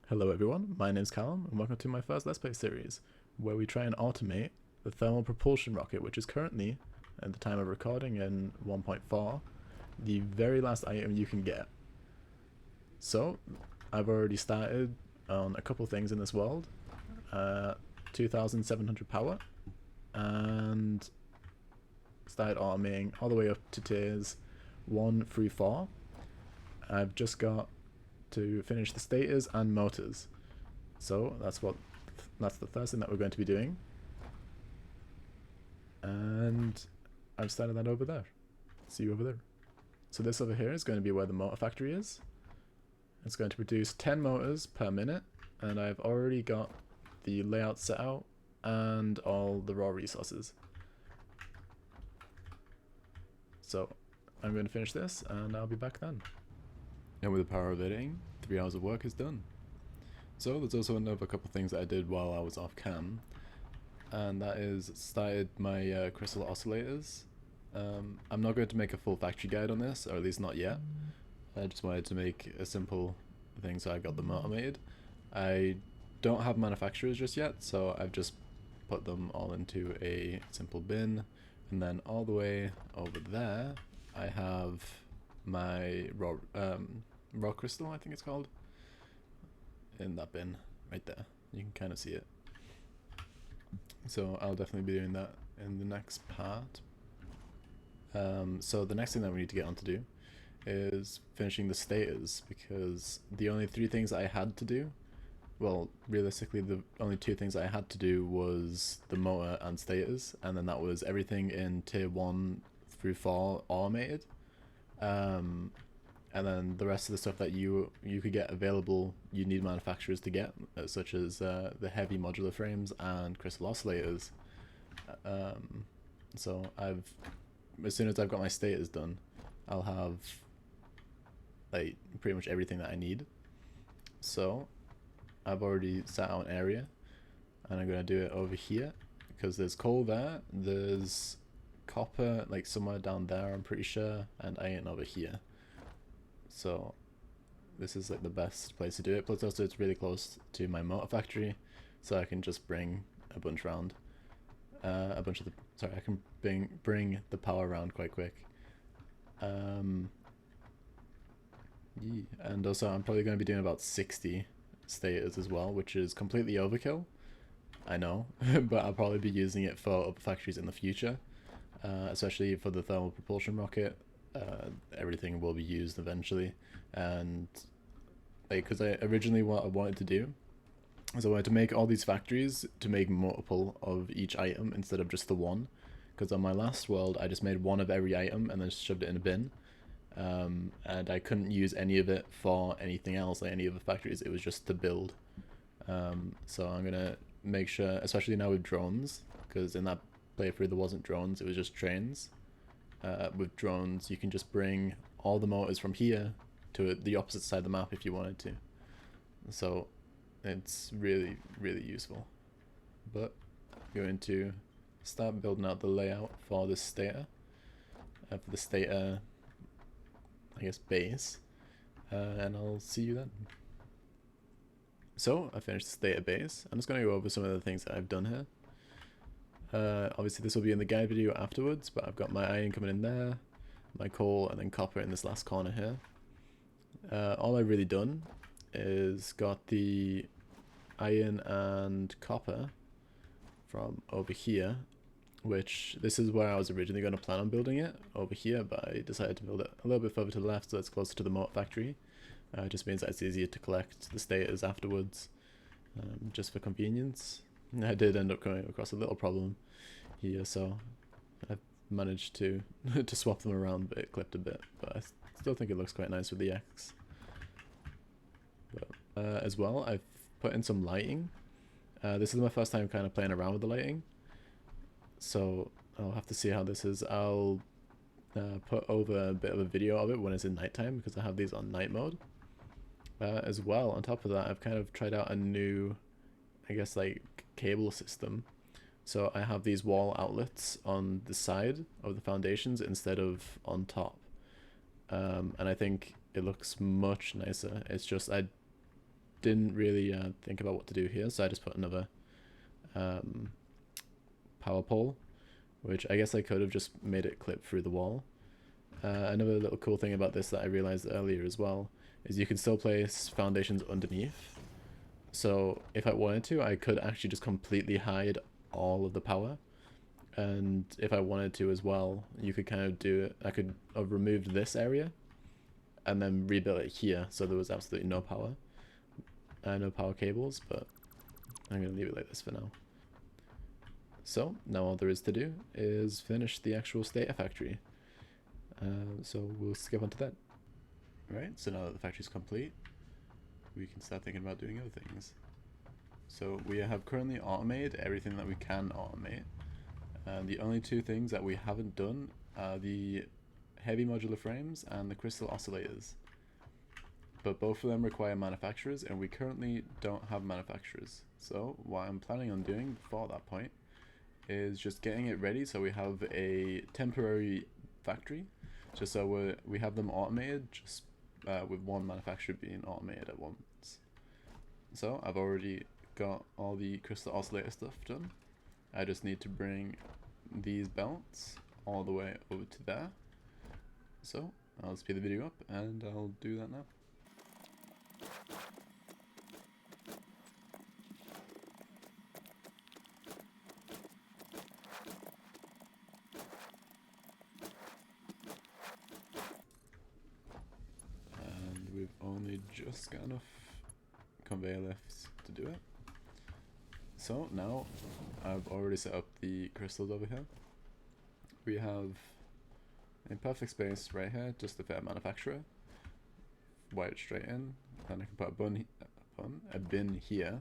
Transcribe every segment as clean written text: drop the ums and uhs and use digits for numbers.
Hello everyone, my name's Callum and welcome to my first Let's Play series, where we try and automate the thermal propulsion rocket, which is currently, at the time of recording in 1.4, the very last item you can get. So, I've already started on a couple things in this world, 2700 power, and started automating all the way up to tiers 1 through 4. I've just got to finish the stators and motors. So that's the first thing that we're going to be doing. And I've started that over there. See you over there. So this over here is going to be where the motor factory is. It's going to produce 10 motors per minute, and I've already got the layout set out and all the raw resources. So I'm going to finish this and I'll be back then. And with the power of editing, 3 hours of work is done. So there's also another couple things that I did while I was off cam, and that is started my crystal oscillators. I'm not going to make a full factory guide on this, or at least not yet. I just wanted to make a simple thing so I got them automated. I don't have manufacturers just yet, so I've just put them all into a simple bin, and then all the way over there I have my raw crystal, I think it's called, in that bin right there. You can kind of see it. So I'll definitely be doing that in the next part. So the next thing that we need to get on to do is finishing the stators, because the only 3 things I had to do, well, realistically the only 2 things I had to do was the motor and stators, and then that was everything in tier 1 through 4 automated. And then the rest of the stuff that you could get available, you need manufacturers to get, such as the heavy modular frames and crystal oscillators. So as soon as I've got my stators done, I'll have like pretty much everything that I need. So I've already set out an area, and I'm gonna do it over here because there's coal there, there's copper like somewhere down there I'm pretty sure, and iron over here. So this is like the best place to do it. Plus also it's really close to my motor factory, so I can just bring a bunch around. I can bring the power around quite quick. Yeah. And also I'm probably going to be doing about 60 stators as well, which is completely overkill, I know, but I'll probably be using it for other factories in the future, especially for the thermal propulsion rocket. Everything will be used eventually, and like, because originally what I wanted to do is I wanted to make all these factories to make multiple of each item instead of just the one, because on my last world I just made one of every item and then shoved it in a bin, and I couldn't use any of it for anything else, like any of the factories. It was just to build. So I'm gonna make sure, especially now with drones, because in that playthrough there wasn't drones, it was just trains. With drones you can just bring all the motors from here to the opposite side of the map if you wanted to, so it's really useful. But I'm going to start building out the layout for this stator, for the stator I guess base, and I'll see you then. So I finished the stator base. I'm just going to go over some of the things that I've done here. Obviously this will be in the guide video afterwards, but I've got my iron coming in there, my coal, and then copper in this last corner here. All I've really done is got the iron and copper from over here, which this is where I was originally going to plan on building it, over here, but I decided to build it a little bit further to the left so it's closer to the motor factory. It just means that it's easier to collect the stators afterwards, just for convenience. I did end up coming across a little problem here, so I've managed to to swap them around, but it clipped a bit, but I still think it looks quite nice with the X. But as well, I've put in some lighting. This is my first time kind of playing around with the lighting, so I'll have to see how this is. I'll put over a bit of a video of it when it's in nighttime, because I have these on night mode. As well, on top of that, I've kind of tried out a new, I guess, like cable system. So I have these wall outlets on the side of the foundations instead of on top, and I think it looks much nicer. It's just didn't really think about what to do here, so I just put another power pole, which I guess I could have just made it clip through the wall. Another little cool thing about this that I realized earlier as well is you can still place foundations underneath. So if I wanted to, I could actually just completely hide all of the power. And if I wanted to as well, you could kind of do it. I could have removed this area and then rebuilt it here so there was absolutely no power. No power cables, but I'm going to leave it like this for now. So now all there is to do is finish the actual Data Factory. So we'll skip on to that. Right, so now that the factory's complete, we can start thinking about doing other things. So we have currently automated everything that we can automate. The only two things that we haven't done are the heavy modular frames and the crystal oscillators. But both of them require manufacturers, and we currently don't have manufacturers. So what I'm planning on doing before that point is just getting it ready so we have a temporary factory, just so we have them automated, just with one manufacturer being automated at once. So I've already got all the crystal oscillator stuff done. I just need to bring these belts all the way over to there. So I'll speed the video up and I'll do that now. And we've only just got enough conveyor lifts to do it. So now I've already set up the crystals over here. We have a perfect space right here, just to fit a manufacturer. Wire it straight in, then I can put a bin here,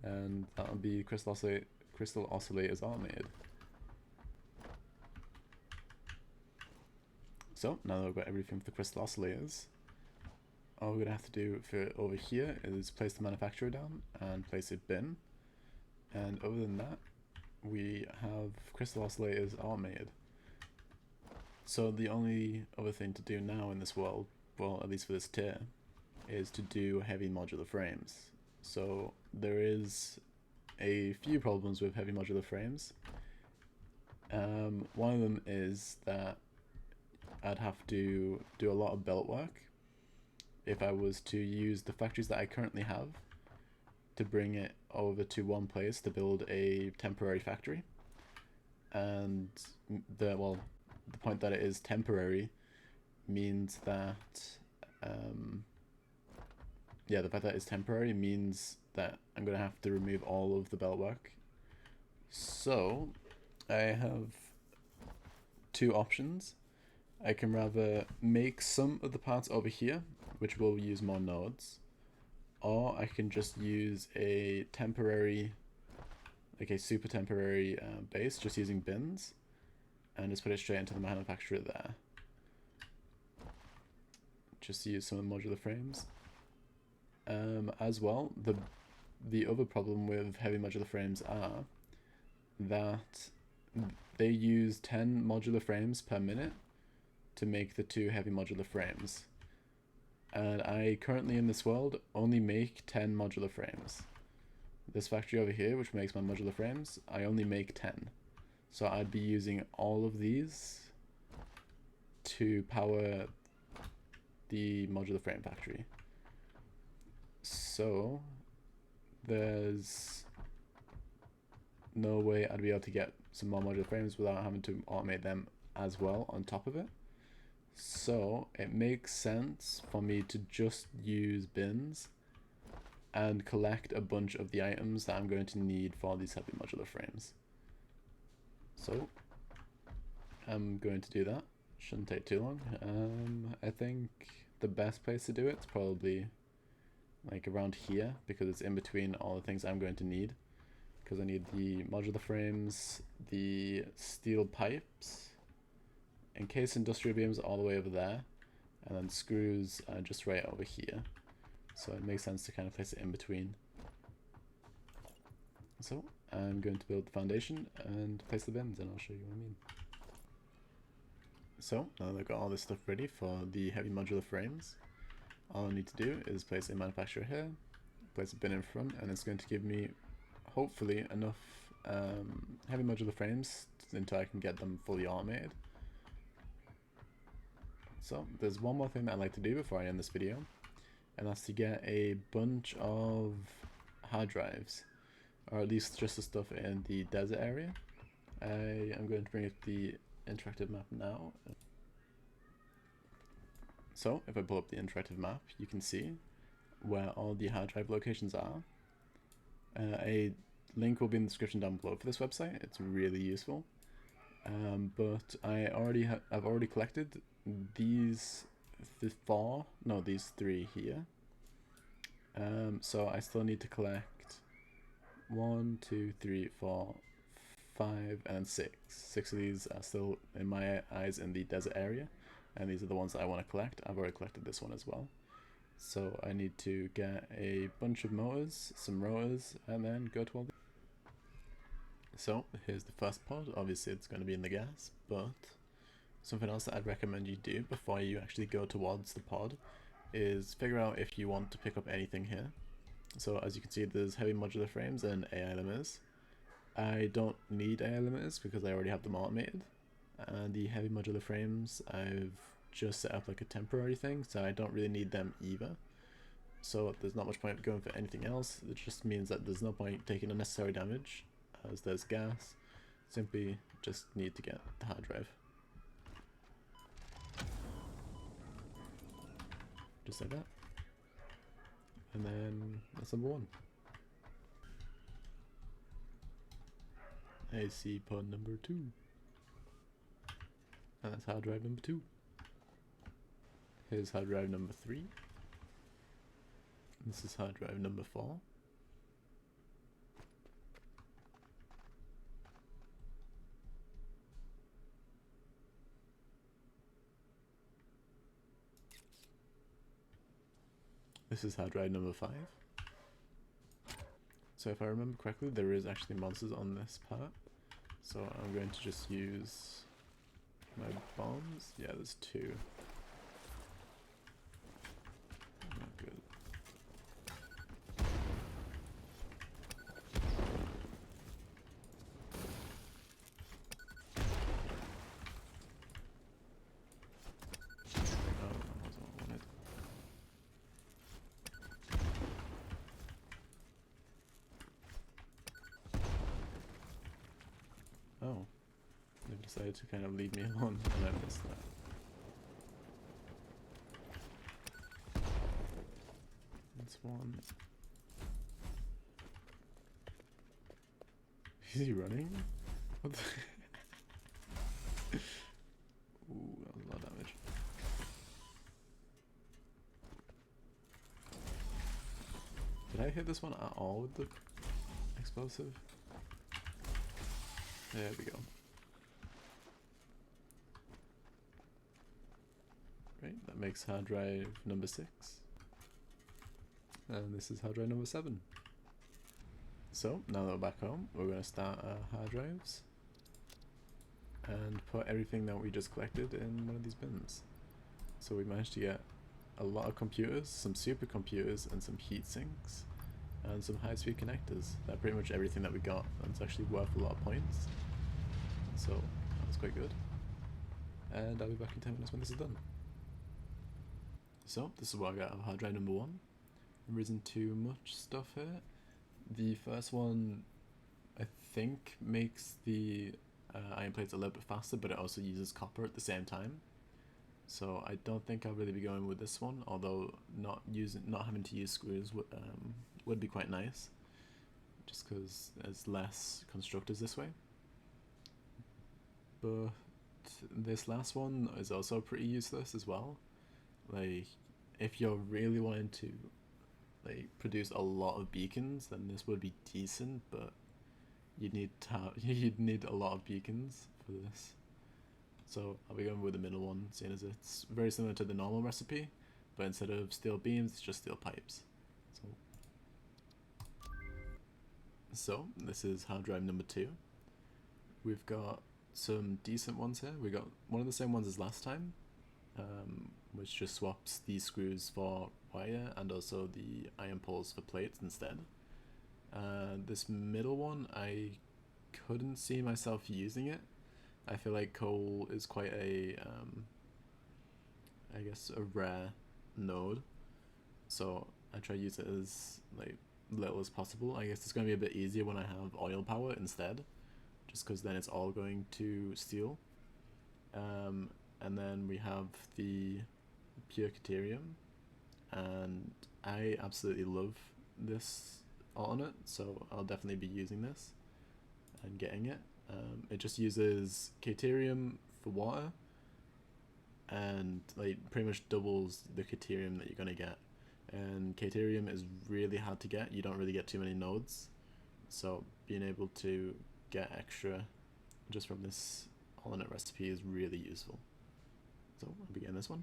and that'll be crystal oscillators automated. So now that we've got everything for the crystal oscillators, all we're gonna have to do for over here is place the manufacturer down and place a bin. And other than that, we have crystal oscillators automated. So the only other thing to do now in this world, well, at least for this tier, is to do heavy modular frames. So there is a few problems with heavy modular frames. One of them is that I'd have to do a lot of belt work if I was to use the factories that I currently have to bring it over to one place to build a temporary factory. And the point that it is temporary means that the fact that it's temporary means that I'm gonna have to remove all of the belt work. So I have two options. I can rather make some of the parts over here, which will use more nodes, or I can just use a temporary, like a super temporary base, just using bins, and just put it straight into the manufacturer there. Just use some of the modular frames. As well, the other problem with heavy modular frames are that they use 10 modular frames per minute to make the two heavy modular frames. And I currently in this world only make 10 modular frames. This factory over here, which makes my modular frames, I only make 10. So I'd be using all of these to power the modular frame factory. So there's no way I'd be able to get some more modular frames without having to automate them as well on top of it. So it makes sense for me to just use bins and collect a bunch of the items that I'm going to need for these heavy modular frames. So I'm going to do that. Shouldn't take too long. I think the best place to do it is probably like around here, because it's in between all the things I'm going to need. Because I need the modular frames, the steel pipes, encased industrial beams all the way over there, and then screws just right over here. So it makes sense to kind of place it in between. So I'm going to build the foundation and place the bins, and I'll show you what I mean. So now that I've got all this stuff ready for the heavy modular frames, all I need to do is place a manufacturer here, place a bin in front, and it's going to give me hopefully enough heavy modular frames until I can get them fully automated. So there's one more thing that I'd like to do before I end this video, and that's to get a bunch of hard drives, or at least just the stuff in the desert area. I am going to bring up the interactive map now. So if I pull up the interactive map, you can see where all the hard drive locations are. A link will be in the description down below for this website. It's really useful. But I've already collected these these three here. So I still need to collect 1, 2, 3, 4, 5, and then 6. 6 of these are still, in my eyes, in the desert area, and these are the ones that I want to collect. I've already collected this one as well. So I need to get a bunch of motors, some rotors, and then go to all the... So here's the first pod. Obviously it's going to be in the gas, but something else that I'd recommend you do before you actually go towards the pod is figure out if you want to pick up anything here. So as you can see, there's heavy modular frames and AI limiters. I don't need AI limiters because I already have them automated, and the heavy modular frames I've just set up like a temporary thing, so I don't really need them either. So there's not much point going for anything else. It just means that there's no point taking unnecessary damage as there's gas. Simply just need to get the hard drive. Just like that. And then that's number 1. I see pod number 2. And that's hard drive number 2. Here's hard drive number 3. This is hard drive number 4. This is hard drive number 5. So if I remember correctly, there is actually monsters on this part. So I'm going to just use my bombs. Yeah, there's 2. Not good. Oh, they've decided to kind of leave me alone, and I missed that. That's one. Is he running? What the Ooh, that was a lot of damage. Did I hit this one at all with the explosive? There we go. Right, that makes hard drive number 6. And this is hard drive number 7. So, now that we're back home, we're going to start our hard drives and put everything that we just collected in one of these bins. So we managed to get a lot of computers, some supercomputers, and some heat sinks, and some high-speed connectors. That's pretty much everything that we got, and it's actually worth a lot of points. So that was quite good. And I'll be back in 10 minutes when this is done. So this is what I got out of hard drive number 1. There isn't too much stuff here. The first one, I think, makes the iron plates a little bit faster, but it also uses copper at the same time. So I don't think I'll really be going with this one, although not having to use screws would be quite nice, just because there's less constructors this way. But this last one is also pretty useless as well. Like, if you're really wanting to like produce a lot of beacons, then this would be decent, but you'd need a lot of beacons for this. So I'll be going with the middle one, seeing as it's very similar to the normal recipe, but instead of steel beams, it's just steel pipes. So this is hard drive number 2. We've got some decent ones here. We got one of the same ones as last time, which just swaps these screws for wire and also the iron poles for plates instead. This middle one, I couldn't see myself using it. I feel like coal is quite a, I guess, a rare node, so I try to use it as like little as possible. I guess it's going to be a bit easier when I have oil power instead, just because then it's all going to steel. And then we have the Purcharium, and I absolutely love this alternate, so I'll definitely be using this and getting it. It just uses Caterium for water, and like pretty much doubles the Caterium that you're gonna get. And Caterium is really hard to get. You don't really get too many nodes, so being able to get extra just from this alternate recipe is really useful. So I'll be getting this one.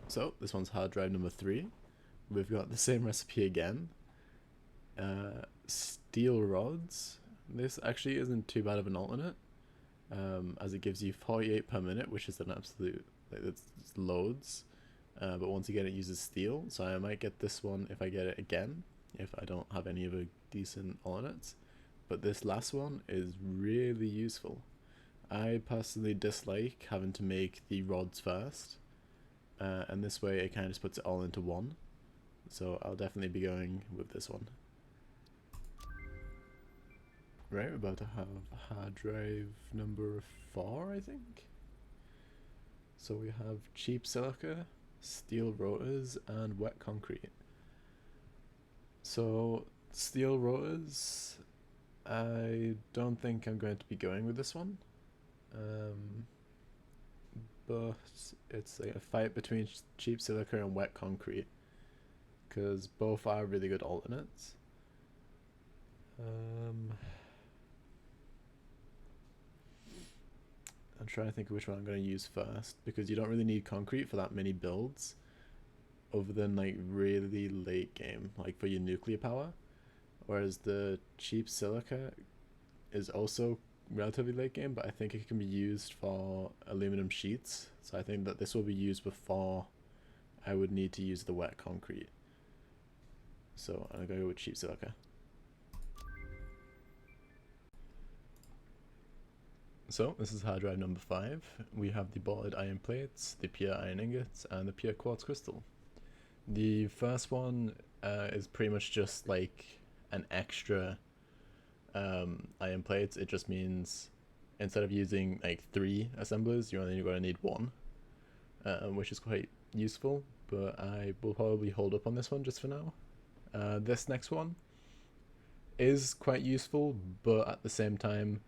So this one's hard drive number 3. We've got the same recipe again. Steel rods. This actually isn't too bad of an alternate, as it gives you 48 per minute, which is an absolute, like, it's loads. But once again, it uses steel, so I might get this one if I get it again, if I don't have any other decent alternates. But this last one is really useful. I personally dislike having to make the rods first, and this way it kind of just puts it all into one. So I'll definitely be going with this one. Right, we're about to have hard drive number 4, I think. So we have cheap silica, steel rotors, and wet concrete. So steel rotors, I don't think I'm going to be going with this one. But it's like a fight between cheap silica and wet concrete, because both are really good alternates. I'm trying to think of which one I'm going to use first, because you don't really need concrete for that many builds, other than like really late game, like for your nuclear power. Whereas the cheap silica is also relatively late game, but I think it can be used for aluminum sheets, so I think that this will be used before I would need to use the wet concrete. So I'm going to go with cheap silica. So this is hard drive number 5. We have the bolted iron plates, the pure iron ingots, and the pure quartz crystal. The first one is pretty much just like an extra iron plates. It just means instead of using like 3 assemblers, you're only going to need 1, which is quite useful, but I will probably hold up on this one just for now. This next one is quite useful, but at the same time,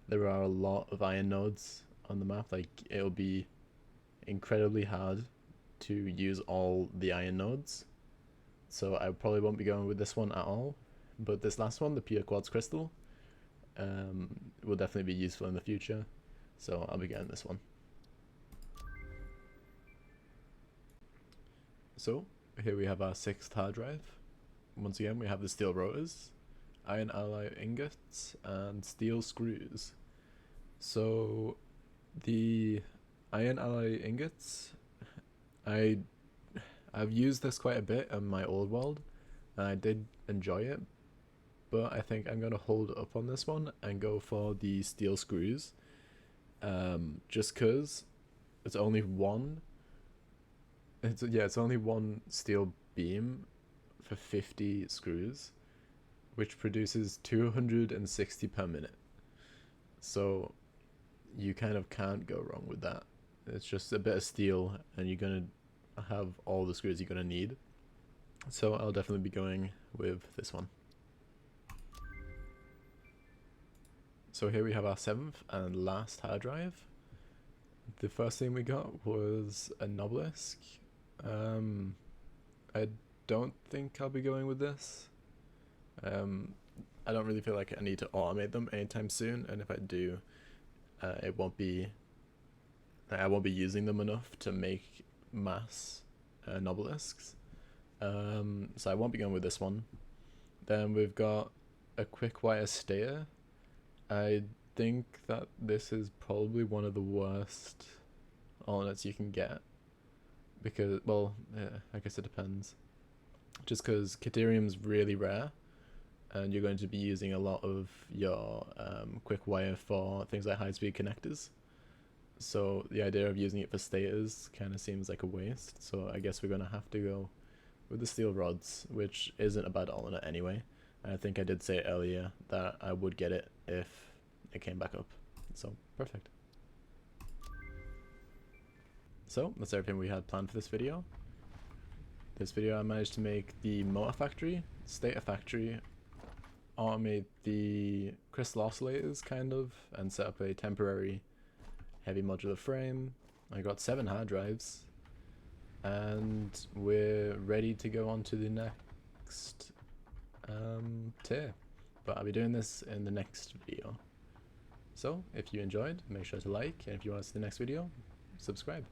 there are a lot of iron nodes on the map. Like, it'll be incredibly hard to use all the iron nodes, so I probably won't be going with this one at all. But this last one, the pure quartz crystal, will definitely be useful in the future, so I'll be getting this one. So here we have our 6th hard drive. Once again, we have the steel rotors, iron alloy ingots, and steel screws. So the iron alloy ingots, I've used this quite a bit in my old world, and I did enjoy it, but I think I'm going to hold up on this one and go for the steel screws, just because it's only one. It's only one steel beam for 50 screws, which produces 260 per minute. So you kind of can't go wrong with that. It's just a bit of steel, and you're gonna have all the screws you're gonna need. So I'll definitely be going with this one. So here we have our 7th and last hard drive. The first thing we got was a obelisk. I don't think I'll be going with this. I don't really feel like I need to automate them anytime soon, and if I do, I won't be using them enough to make mass obelisks. So I won't be going with this one. Then we've got a quick wire stayer. I think that this is probably one of the worst alternates you can get, because, well, yeah, I guess it depends. Just because Caterium's really rare, and you're going to be using a lot of your quick wire for things like high-speed connectors. So the idea of using it for stators kind of seems like a waste. So I guess we're going to have to go with the steel rods, which isn't a bad alternate anyway. And I think I did say earlier that I would get it if it came back up. So perfect. So that's everything we had planned for this video. This video I managed to make the motor factory, stator factory, automate the crystal oscillators kind of, and set up a temporary heavy modular frame. I got 7 hard drives, and we're ready to go on to the next tier. But I'll be doing this in the next video. So if you enjoyed, make sure to like, and if you want to see the next video, subscribe.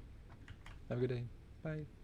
Have a good day. Bye.